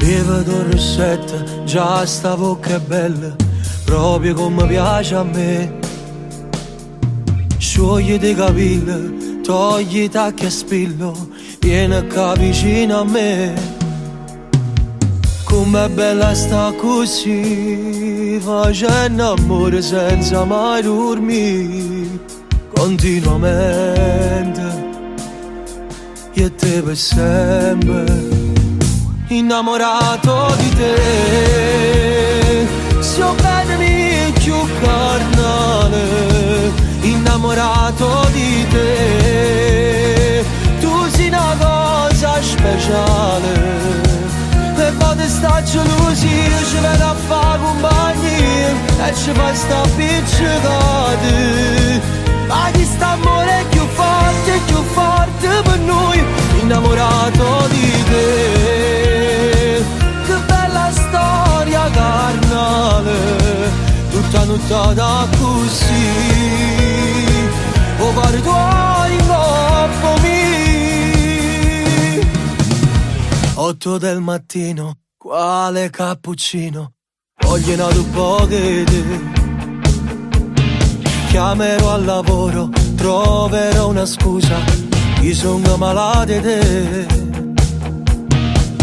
E vedo il rossetto, già sta bocca è bella, proprio come piace a me. Sciogliti i capelli, togli i tacchi a spillo, vieni qua vicino a me. Com'è bella sta così, facendo amore senza mai dormire, continuamente, io te per sempre. Innamorato di te, so bene più carnale. Innamorato di te, tu sei una cosa speciale. E poi sta gelosia, ci viene a fare compagnia e ci fa sta appiccicati. Ma chi sta amore è più forte per noi. Innamorato di te, che bella storia carnale, tutta nottata così, o pare tuoi in coppa mi. 8 del mattino, quale cappuccino, voglio nato poco di te. Chiamerò al lavoro, troverò una scusa, io sono malato di te.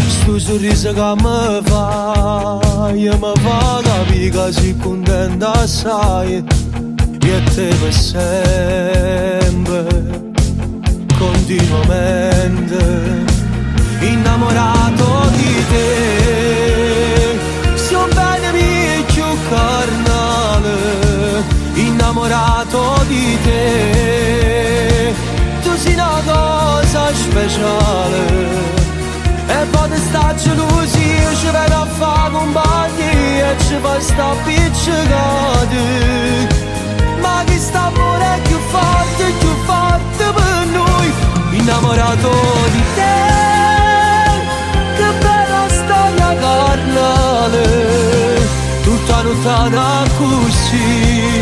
Sto sorriso che mi fai, mi fa capire che sei contenta assai. E te per sempre, continuamente. Innamorato di te, so bene più carnale. Innamorato di te, tu sei una cosa speciale. E poi sta gelosia, ci viene a fare compagnia e ci fa sta appiccicati. Ma chi sta amore è più forte per noi. Innamorato di te, che bella storia carnale, tutta nottata così,